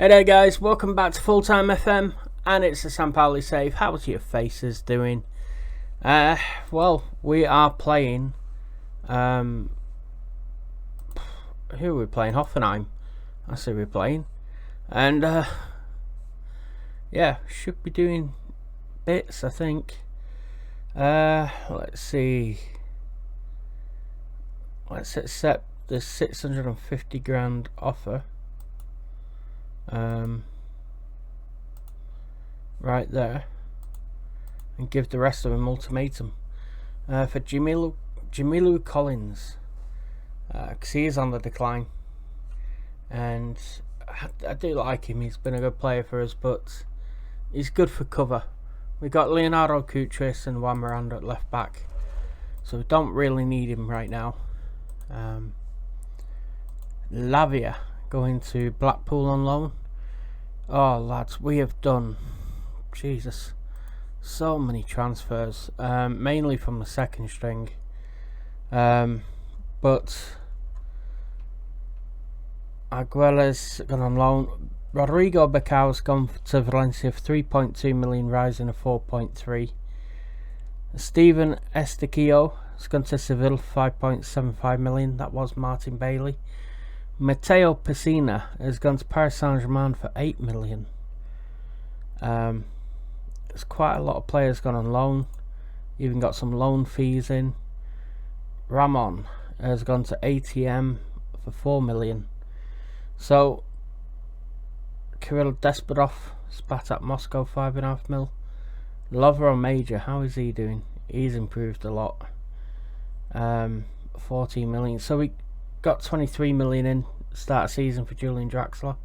Hey there guys, welcome back to Full-Time FM, and it's the St.Pauli Save. How's your faces doing? Well, we are playing, who are we playing? Hoffenheim, that's who we're playing, and yeah, should be doing bits, I think. Let's see, let's accept the 650 grand offer. Right there, and give the rest of them ultimatum for Jamilu Collins, because he is on the decline, and I do like him. He's been a good player for us, but he's good for cover. We've got Leonardo Kutris and Juan Miranda at left back, so we don't really need him right now. Lavia going to Blackpool on loan. Oh lads, we have done, Jesus, so many transfers, mainly from the second string, but Aguilar's gone on loan. Rodrigo Becau's gone to Valencia for 3.2 million, rising to 4.3. Steven Estiquillo has gone to Seville for 5.75 million. That was Martin Bailey. Matteo Pessina has gone to Paris Saint-Germain for 8 million. There's quite a lot of players gone on loan. Even got some loan fees in. Ramon has gone to ATM for 4 million. So Kirill Desperov, Spartak Moscow, 5.5 mil. Lovro Major, how is he doing? He's improved a lot. 14 million. So we got 23 million in start of season for Julian Draxler.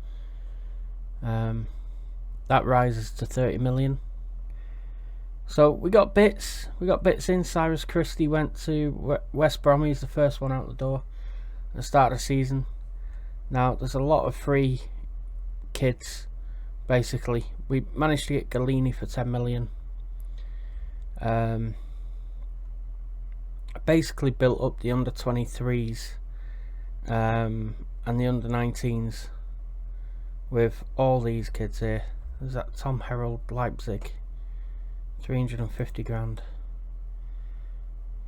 That rises to 30 million. So we got bits in. Cyrus Christie went to West Brom. He's the first one out the door at the start of the season. Now there's a lot of free kids. Basically, we managed to get Galini for 10 million. I basically built up the under 23s and the under 19s with all these kids here. There's that Tom Herold, Leipzig, 350 grand.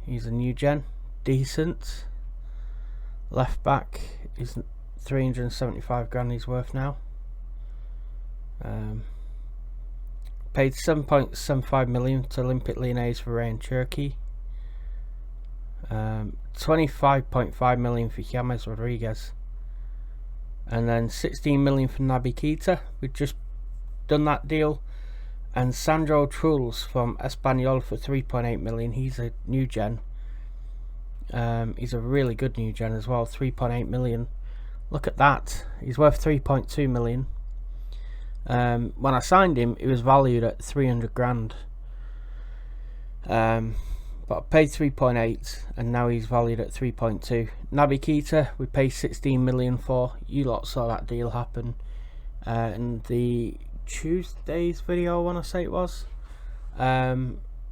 He's a new gen, decent. Left back is 375 grand he's worth now. Paid 7.75 million to Olympic Lyonnais for Ryan Cherky. 25.5 million for James Rodriguez, and then 16 million for Naby Keita. We've just done that deal. And Sandro Truls from Espanyol for 3.8 million. He's a new gen. He's a really good new gen as well. 3.8 million. Look at that. He's worth 3.2 million. When I signed him, he was valued at 300 grand. But I paid 3.8 and now he's valued at 3.2. Naby Keita, we paid 16 million for. You lot saw that deal happen in the Tuesday's video, I want to say it was.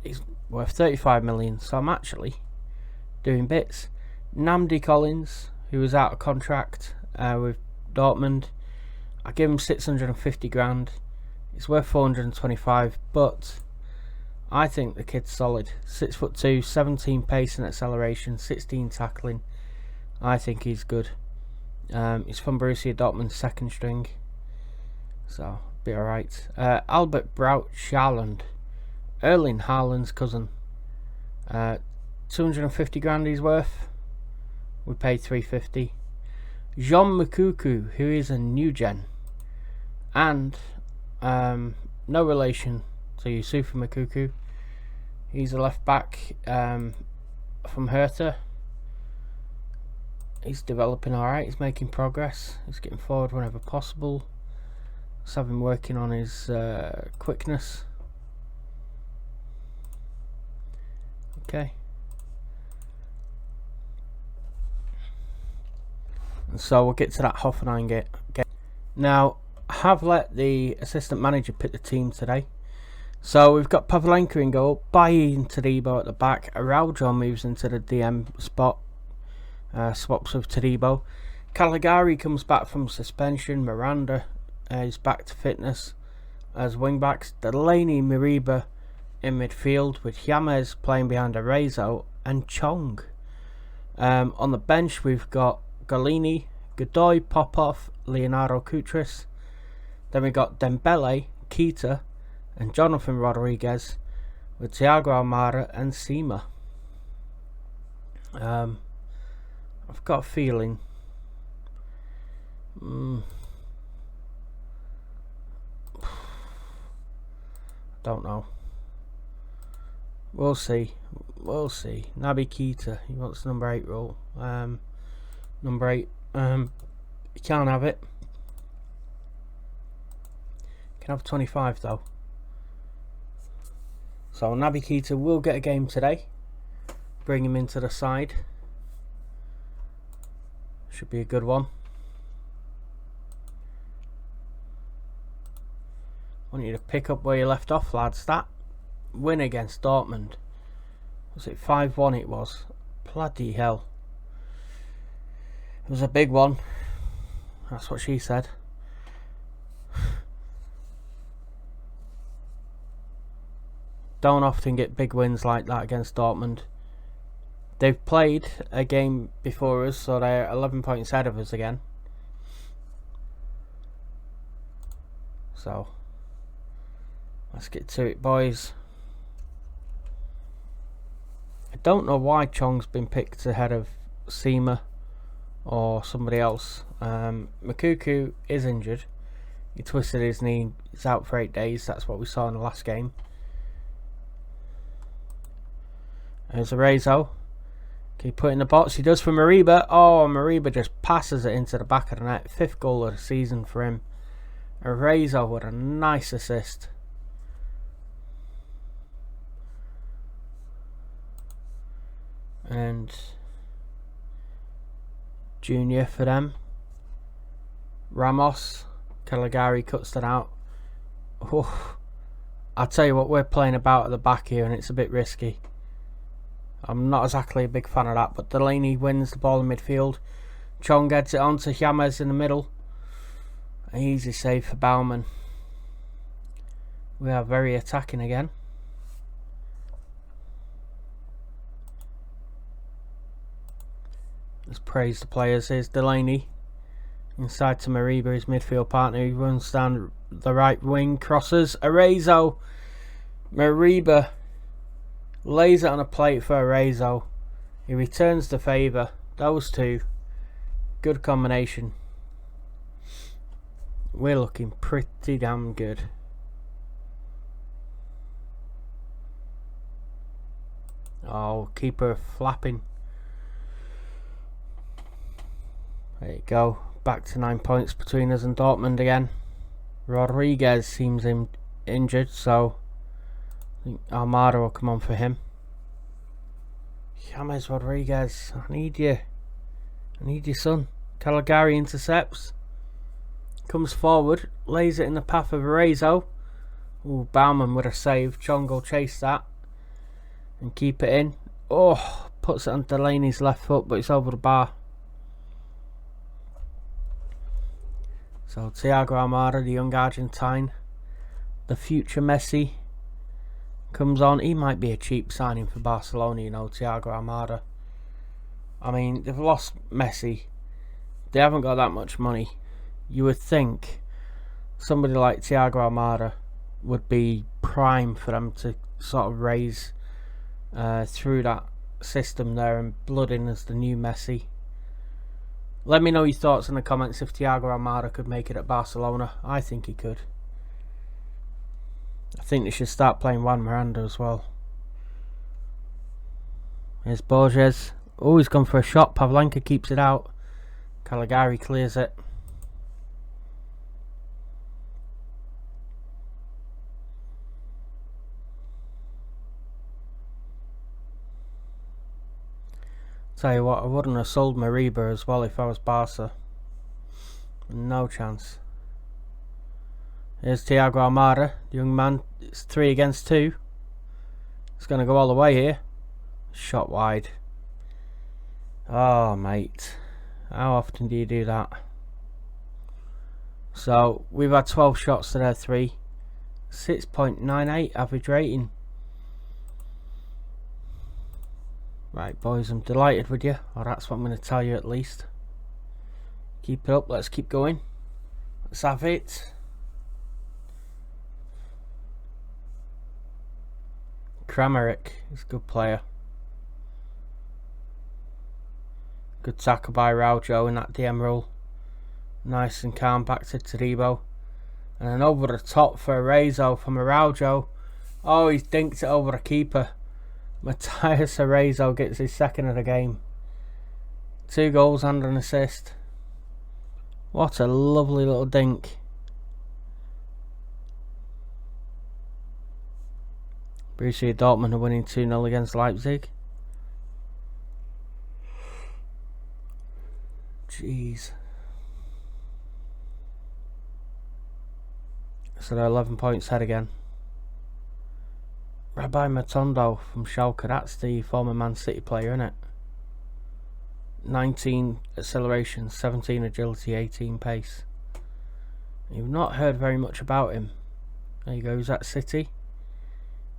He's worth 35 million, so I'm actually doing bits. Namdi Collins, who was out of contract with Dortmund, I give him 650 grand. It's worth 425, but I think the kid's solid. 6'2", 17 pace and acceleration, 16 tackling. I think he's good. He's from Borussia Dortmund, second string, so be alright. Albert Braut Haaland, Erling Haaland's cousin. 250 grand he's worth. We paid 350. Jean Mukuku, who is a new gen, and no relation to Yusufa Mukuku. He's a left back from Hertha. He's developing alright, he's making progress, he's getting forward whenever possible. Let's have him working on his quickness. Okay. And so we'll get to that Hoffenheim game. Now, I have let the assistant manager pick the team today. So we've got Pavlenka in goal, Bailly and Todibo at the back. Araujo moves into the DM spot, swaps with Todibo. Caligari comes back from suspension. Miranda is back to fitness as wing backs. Delaney, Mariba in midfield with James playing behind Arezzo and Chong. On the bench we've got Golini, Godoy, Popov, Leonardo Kutris. Then we got Dembele, Keita and Jonathan Rodriguez with Thiago Almada and Sima. I've got a feeling don't know. We'll see. Naby Keita, he wants number 8 role. Number 8, you can't have it. You can have 25 though. So Naby Keita will get a game today. Bring him into the side. Should be a good one. I want you to pick up where you left off, lads. That win against Dortmund, was it 5-1 it was? Bloody hell. It was a big one. That's what she said. Don't often get big wins like that against Dortmund. They've played a game before us, so they're 11 points ahead of us again. So let's get to it, boys. I don't know why Chong's been picked ahead of Sima or somebody else. Makuku is injured. He twisted his knee. He's out for 8 days. That's what we saw in the last game. There's Arezzo. Can he put it in the box? He does for Mariba. Oh, Mariba just passes it into the back of the net. 5th goal of the season for him. Arezzo with a nice assist. And Junior for them. Ramos. Caligari cuts that out. Oh, I'll tell you what, we're playing about at the back here and it's a bit risky. I'm not exactly a big fan of that, but Delaney wins the ball in midfield. Chong gets it on to James in the middle. An easy save for Baumann. We are very attacking again. Let's praise the players. Here's Delaney. Inside to Mariba, his midfield partner. He runs down the right wing, crosses. Arezzo. Mariba lays it on a plate for Arezzo. He returns the favour. Those two. Good combination. We're looking pretty damn good. Oh, keeper flapping. There you go. Back to 9 points between us and Dortmund again. Rodriguez seems injured, so I think Almada will come on for him. James Rodriguez, I need you. I need your son. Caligari intercepts. Comes forward, lays it in the path of Arezzo. Ooh, Baumann with a save. Chong will chase that and keep it in. Oh, puts it on Delaney's left foot, but it's over the bar. So Thiago Almada, the young Argentine, the future Messi, comes on. He might be a cheap signing for Barcelona, you know, Thiago Almada. I mean, they've lost Messi. They haven't got that much money. You would think somebody like Thiago Almada would be prime for them to sort of raise through that system there and blood in as the new Messi. Let me know your thoughts in the comments if Thiago Almada could make it at Barcelona. I think he could. I think they should start playing Juan Miranda as well. Here's Borges. Oh, he's gone for a shot. Pavlenka keeps it out. Caligari clears it. Tell you what, I wouldn't have sold Mariba as well if I was Barca. No chance. Here's Thiago Almada, the young man. It's 3 against 2. It's going to go all the way here. Shot wide. Oh, mate. How often do you do that? So we've had 12 shots to their 3. 6.98 average rating. Right, boys, I'm delighted with you, or that's what I'm going to tell you at least. Keep it up, let's keep going. Let's have it. Kramaric is a good player. Good tackle by Raujo in that DM rule. Nice and calm back to Taribo. And then over the top for Arezzo from Araujo. Oh, he's dinked it over the keeper. Matthias Arezzo gets his second of the game. 2 goals and an assist. What a lovely little dink. Borussia Dortmund are winning 2-0 against Leipzig. Jeez. So they're 11 points ahead again. Rabbi Matondo from Schalke, that's the former Man City player, isn't it? 19 acceleration, 17 agility, 18 pace. You've not heard very much about him. There you go, he's at City.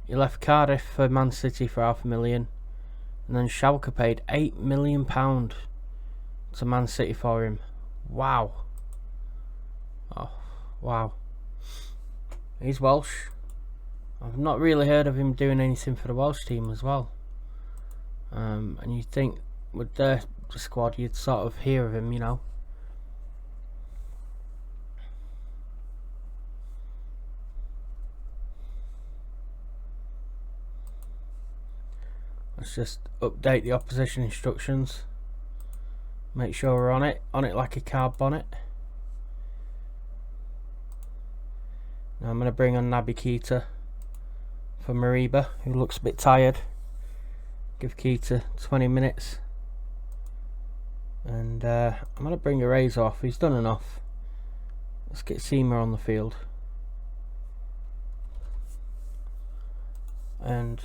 He left Cardiff for Man City for $500,000. And then Schalke paid £8 million to Man City for him. Wow. Oh, wow. He's Welsh. I've not really heard of him doing anything for the Welsh team as well. And you think with their squad you'd sort of hear of him, you know. Let's just update the opposition instructions. Make sure we're on it like a car bonnet. Now I'm going to bring on Naby Keita for Mariba, who looks a bit tired. Give Keita 20 minutes. And I'm going to bring Arezzo off, he's done enough. Let's get Seema on the field. And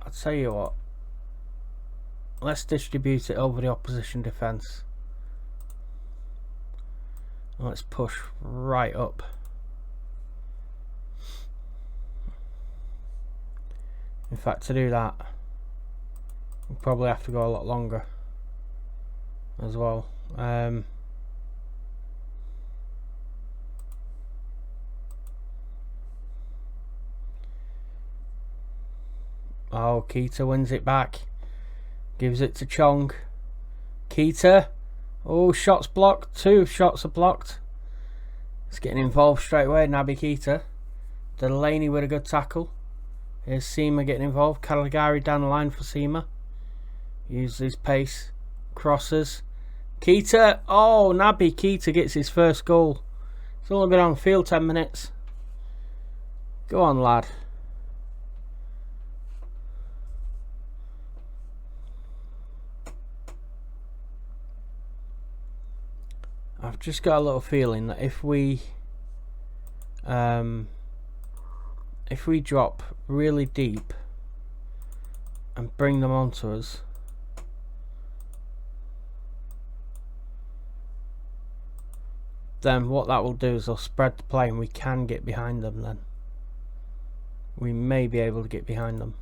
I'll tell you what, let's distribute it over the opposition defence. And let's push right up. In fact, to do that, we'll probably have to go a lot longer as well. Oh, Keita wins it back. Gives it to Chong. Keita. Oh, shots blocked. 2 shots are blocked. It's getting involved straight away. Naby Keita. Delaney with a good tackle. Here's Seema getting involved. Caligari down the line for Seema. Uses his pace. Crosses. Keita. Oh, Naby Keita gets his first goal. It's only been on field 10 minutes. Go on, lad. I've just got a little feeling that if we drop really deep and bring them onto us, then what that will do is they'll spread the play and we can get behind them then. We may be able to get behind them.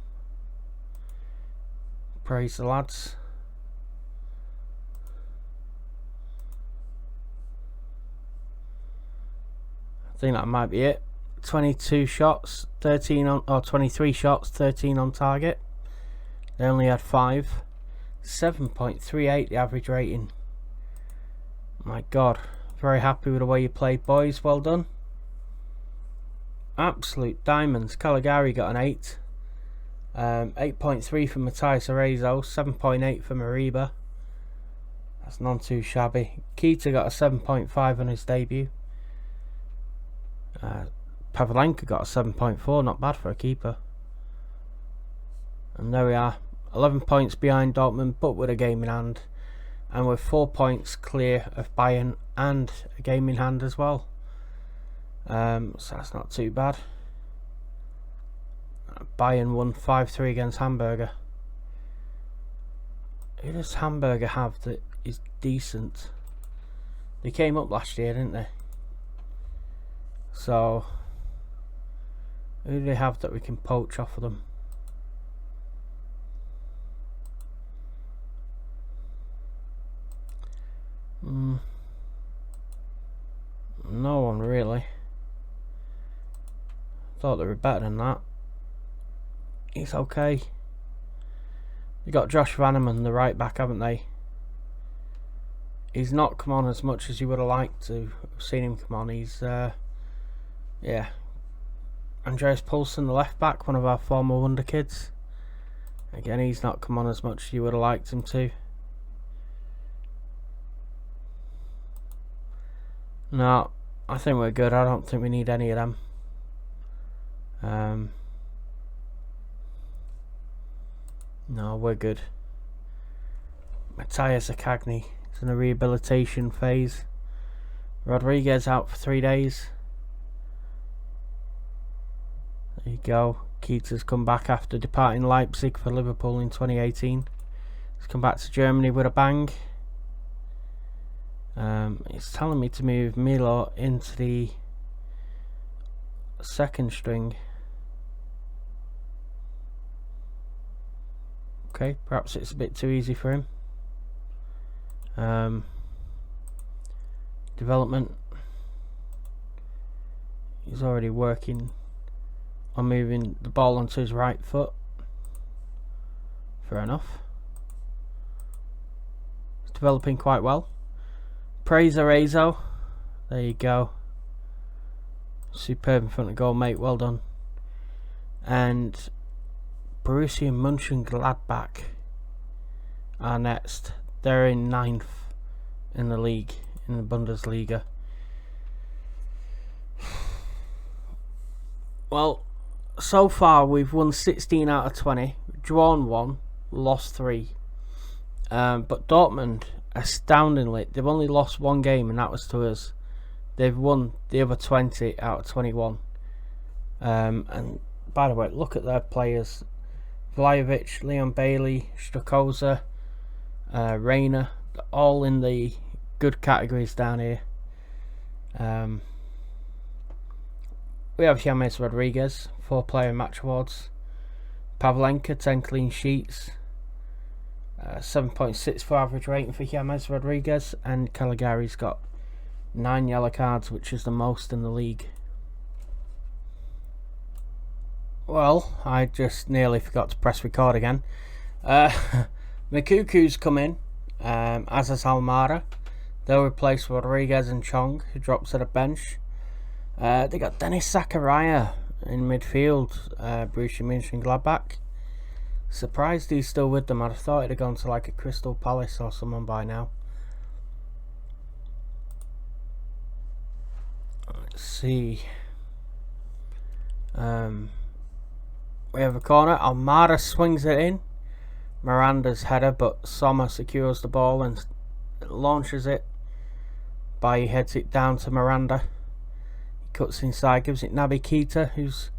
Praise the lads. I think that might be it. 22 shots, 13 on, or 23 shots, 13 on target. They only had 5. 7.38 the average rating. My God, very happy with the way you played, boys. Well done. Absolute diamonds. Caligari got an 8. 8.3 for Matthias Arezzo, 7.8 for Mariba. That's none too shabby. Keita got a 7.5 on his debut. Pavlenka got a 7.4, not bad for a keeper. And there we are, 11 points behind Dortmund, but with a game in hand, and with 4 points clear of Bayern and a game in hand as well. So that's not too bad. Bayern won 5-3 against Hamburger. Who does Hamburger have that is decent? They came up last year, didn't they? So, who do they have that we can poach off of them? No one really. Thought they were better than that. It's okay. They got Josh Vanneman, the right back, haven't they? He's not come on as much as you would have liked to have seen him come on. He's yeah. Andreas Poulsen, the left back, one of our former wonder kids. Again, he's not come on as much as you would have liked him to. No, I think we're good. I don't think we need any of them. No, we're good. Matthias Akagny is in a rehabilitation phase. Rodriguez out for 3 days. There you go. Keita's come back after departing Leipzig for Liverpool in 2018. He's come back to Germany with a bang. It's telling me to move Milo into the second string. Okay, perhaps it's a bit too easy for him. Development. He's already working on moving the ball onto his right foot. Fair enough. He's developing quite well. Praise Arezo. There you go. Superb in front of goal, mate. Well done. And Borussia Mönchengladbach are next. They're in 9th in the league, in the Bundesliga. Well, so far we've won 16 out of 20, drawn 1, lost 3. But Dortmund, astoundingly, they've only lost 1 game, and that was to us. They've won the other 20 out of 21. And by the way, look at their players. Vlahovic, Leon Bailey, Strukoza, Reina, all in the good categories down here. We have James Rodriguez, 4-player match awards. Pavlenka, 10 clean sheets. 7.64 average rating for James Rodriguez, and Caligari's got 9 yellow cards, which is the most in the league. Well, I just nearly forgot to press record again. Mikuku's come in, as has Almada. They'll replace Rodriguez and Chong, who drops to the bench. They got Dennis Zakaria in midfield, Borussia Mönchengladbach. Surprised he's still with them. I'd have thought he'd have gone to like a Crystal Palace or someone by now. Let's see. We have a corner. Almada swings it in. Miranda's header, but Sommer secures the ball and launches it. Bailly heads it down to Miranda. He cuts inside, gives it Naby Keita, who's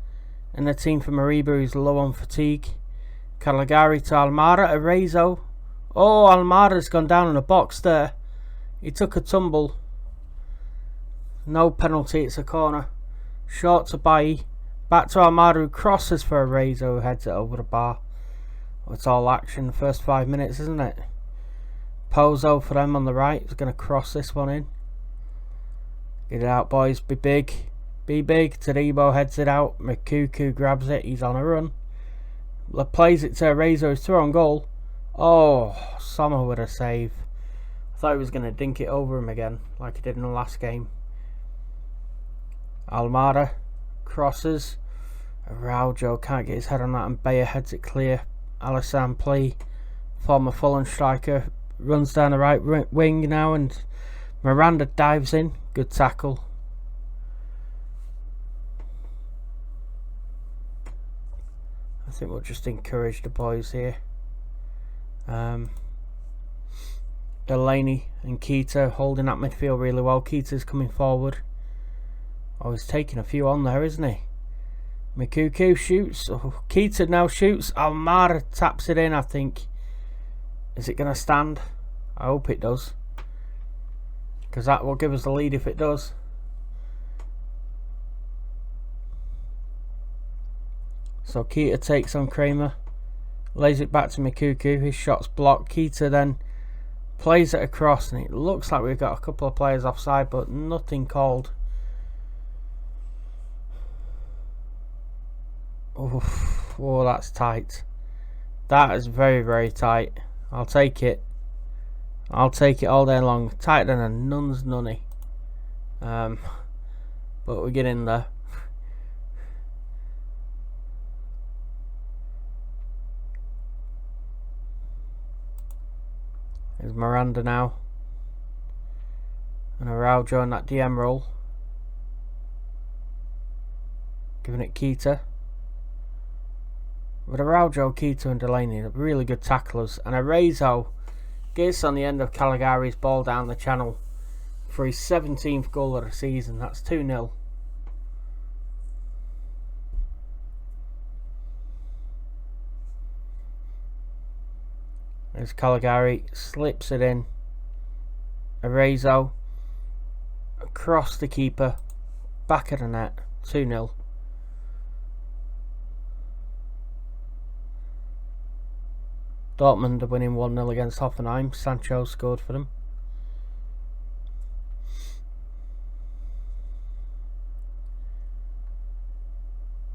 in the team for Mariba, who's low on fatigue. Caligari to Almada, Arezo. Oh, Almada's gone down in the box there. He took a tumble. No penalty, it's a corner. Short to Bailly. Back to Almada, who crosses for Arezo, who heads it over the bar. Well, it's all action the first 5 minutes, isn't it? Pozo for them on the right. He's going to cross this one in. Get it out, boys. Be big. Be big. Taribo heads it out. Mikuku grabs it. He's on a run. Plays it to Arezo, who's through on goal. Oh, Sommer with a save. I thought he was going to dink it over him again, like he did in the last game. Almada crosses. Araujo can't get his head on that, and Bayer heads it clear. Alassane Plea, former Fulham striker, runs down the right wing now, and Miranda dives in. Good tackle. I think we'll just encourage the boys here. Delaney and Keita holding that midfield really well. Keita's coming forward. Oh, he's taking a few on there, isn't he? Mikuku shoots. Oh, Keita now shoots. Almada taps it in, I think. Is it going to stand? I hope it does. because that will give us the lead if it does. So Keita takes on Kramer, lays it back to Mikuku, his shot's blocked. Keita then plays it across, and it looks like we've got a couple of players offside, but nothing called. Oof. Oh, that's tight. That is very, very tight. I'll take it. I'll take it all day long. Tighter than a nun's nunny. But we get in there. There's Miranda now. And Araujo in that DM role. Giving it Keita. With Araujo, Keita and Delaney, they're really good tacklers. And Araujo gets on the end of Caligari's ball down the channel for his 17th goal of the season. That's 2-0. As Caligari slips it in. Araujo across the keeper, back of the net, 2-0. Dortmund are winning 1-0 against Hoffenheim. Sancho scored for them.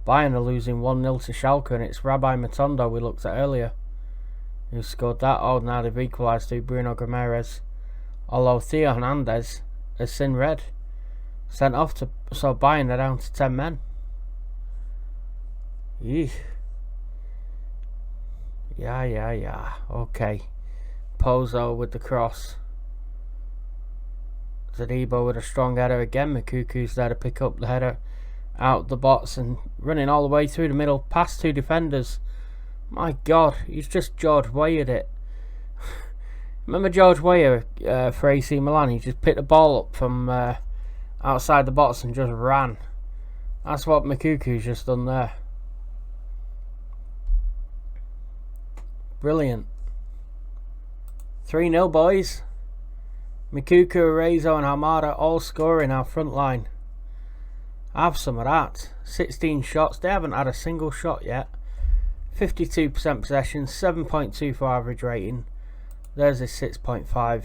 Bayern are losing 1-0 to Schalke, and it's Rabbi Matondo we looked at earlier who scored that. Oh, now they've equalised to Bruno Guimaraes. Although Theo Hernandez has seen red. Sent off to, so Bayern are down to 10 men. Eesh. Yeah. Okay. Pozo with the cross. Zadibo with a strong header again. Mikuku's there to pick up the header out the box and running all the way through the middle past two defenders. My God, he's just George Weah'd it. Remember George Weah for AC Milan? He just picked the ball up from outside the box and just ran. That's what Mikuku's just done there. Brilliant. 3-0, boys. Mikuku, Araujo and Almada all scoring our front line. Have some of that. 16 shots. They haven't had a single shot yet. 52% possession, 7.24 average rating. There's his 6.5.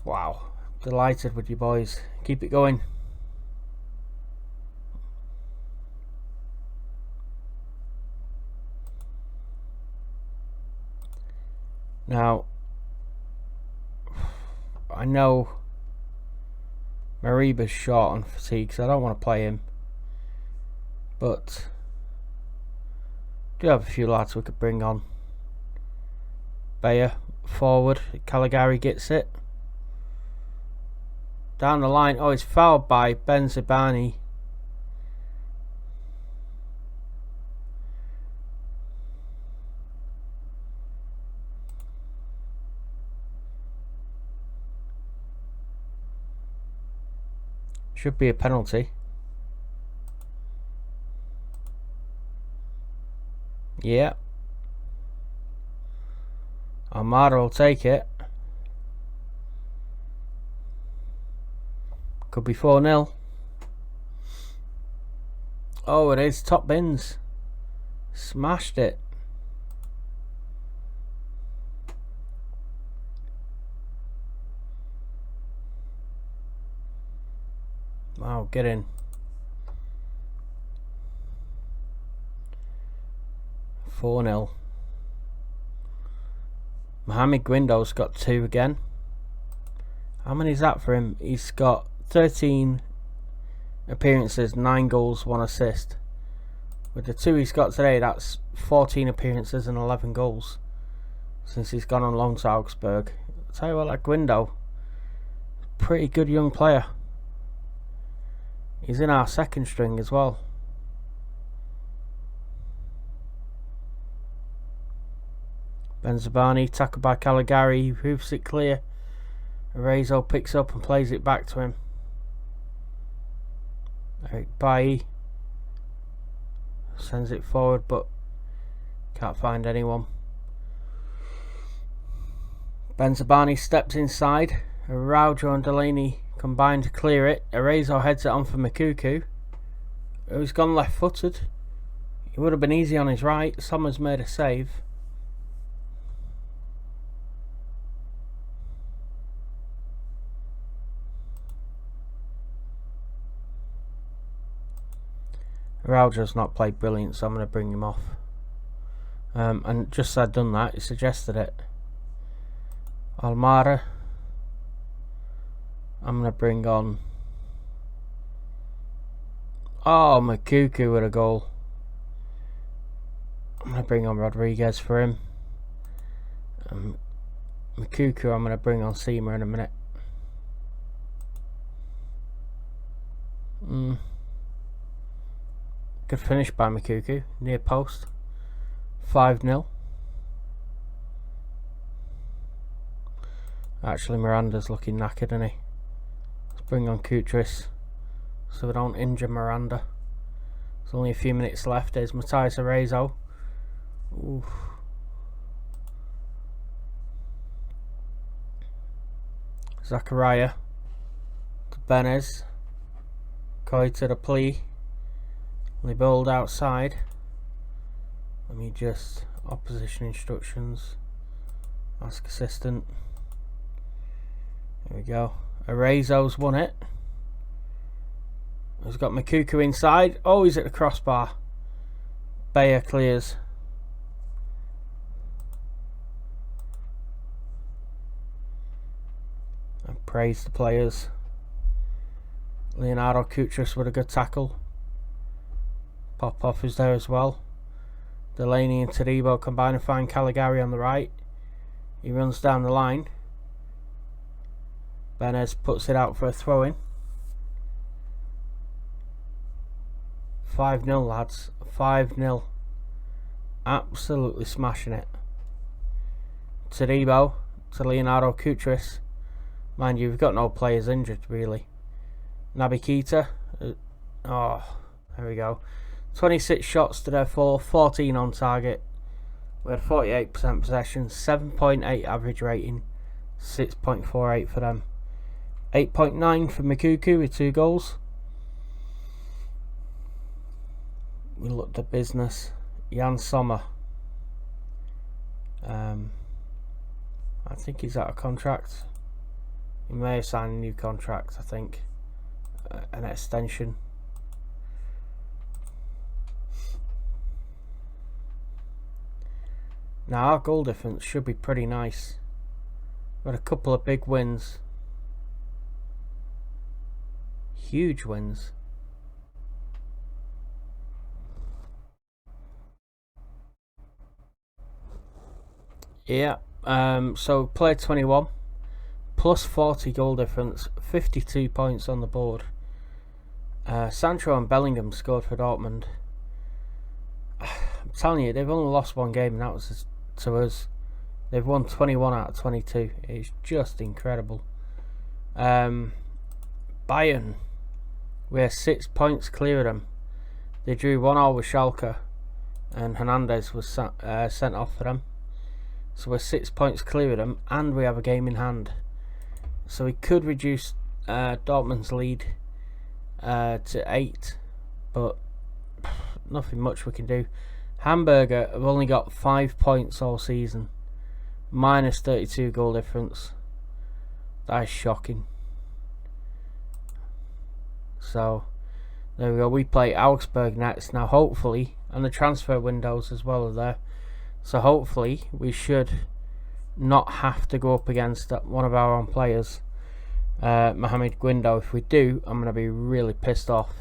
Wow. Delighted with you boys. Keep it going. Now, I know Mariba's short on fatigue, so I don't want to play him. But do have a few lads we could bring on. Bayer forward. Caligari gets it. Down the line. Oh, he's fouled by Benzibani. Should be a penalty. Yeah. Almada will take it. Could be 4-0. Oh, it is. Top bins. Smashed it. Wow, get in. 4-0. Mohamed Guindo's got 2 again. How many is that for him? He's got 13 appearances, 9 goals, 1 assist. With the 2 he's got today, that's 14 appearances and 11 goals since he's gone on loan to Augsburg. I'll tell you what, that Guindo, pretty good young player. He's in our second string as well. Benzibani, tackled by Caligari, hoofs it clear. Araujo picks up and plays it back to him. Eric Bailly sends it forward but can't find anyone. Benzabani steps inside. Araujo and Delaney combine to clear it. Arezzo heads it on for Mikuku, who's gone left-footed. He would have been easy on his right. Sommer's made a save. Araujo's not played brilliant, so I'm going to bring him off. And just as I'd done that, he suggested it. Almada. I'm going to bring on... Oh, Mikuku with a goal. I'm going to bring on Rodriguez for him. Mikuku, I'm going to bring on Seema in a minute. Good finish by Mikuku, near post. 5-0. Actually, Miranda's looking knackered, isn't he? Let's bring on Kutris so we don't injure Miranda. There's only a few minutes left. There's Matthias Arezzo. Oof. Zakaria to Benez. Koi to the plea. Libold outside. Let me just opposition instructions. Ask assistant. There we go. Arezzo's won it. He's got Mikuku inside. Oh, he's at the crossbar. Bayer clears. And praise the players. Leonardo Kutris with a good tackle. Popov is there as well. Delaney and Taribo combine and find Caligari on the right. He runs down the line. Benez puts it out for a throw-in. 5-0, lads. 5-0. Absolutely smashing it. Taribo to Leonardo Kutris. Mind you, we've got no players injured, really. Naby Keita. Oh, there we go. 26 shots to their 4, 14 on target. We had 48% possession, 7.8 average rating, 6.48 for them. 8.9 for Mikuku with 2 goals. We looked at business. Jan Sommer. I think he's out of contract. He may have signed a new contract, I think. An extension. Now our goal difference should be pretty nice. We've got a couple of big wins. Huge wins. Yeah, so player 21 plus 40 goal difference, 52 points on the board. Sancho and Bellingham scored for Dortmund. I'm telling you, they've only lost one game, and that was to us. They've won 21 out of 22. It's just incredible. Bayern, we're 6 points clear of them. They drew 1-1 with Schalke, and Hernandez was sent off for them. So we're 6 points clear of them, and we have a game in hand. So we could reduce Dortmund's lead to 8, but nothing much we can do. Hamburg have only got 5 points all season, minus 32 goal difference. That is shocking. So there we go. We play Augsburg next. Now hopefully, and the transfer windows as well are there, so hopefully we should not have to go up against one of our own players, Mohamed Guindo. If we do, I'm going to be really pissed off,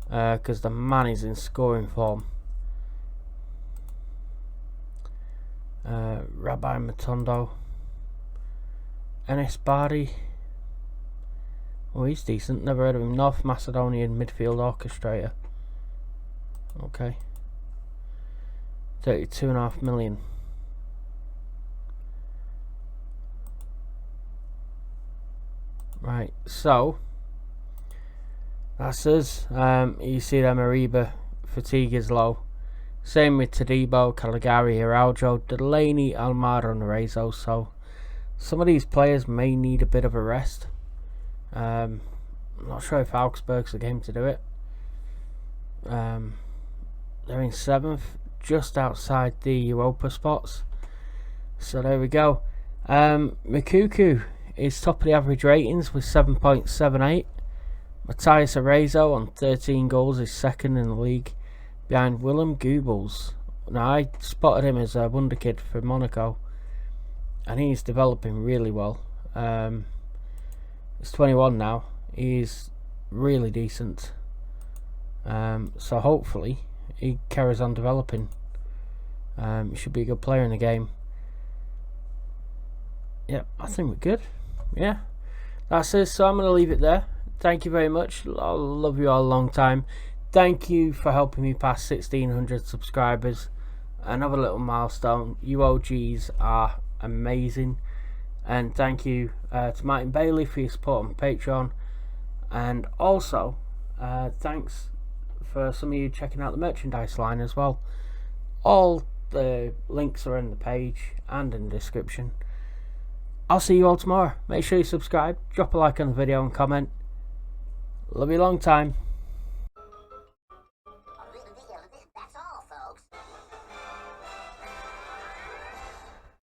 because the man is in scoring form. Rabbi Matondo. Enes Bardi. Oh, he's decent. Never heard of him. North Macedonian midfield orchestrator. Okay. 32.5 million. Right, so that's us. You see them Ariba fatigue is low. Same with Tadibo, Caligari, Araujo, Delaney, Almada and Arezzo. So some of these players may need a bit of a rest. I'm not sure if Augsburg's the game to do it. They're in 7th, just outside the Europa spots. So there we go. Mikuku is top of the average ratings with 7.78. Matthias Arezzo on 13 goals is second in the league, behind Willem Goebbels. Now, I spotted him as a wonder kid for Monaco, and he's developing really well. He's 21 now. He's really decent. So hopefully he carries on developing. He should be a good player in the game. Yep, I think we're good. Yeah, that's it. So I'm going to leave it there. Thank you very much. I love you all a long time. Thank you for helping me past 1,600 subscribers. Another little milestone. You OGs are amazing. And thank you to Martin Bailey for your support on Patreon. And also, thanks for some of you checking out the merchandise line as well. All the links are in the page and in the description. I'll see you all tomorrow. Make sure you subscribe, drop a like on the video and comment. Love you long time.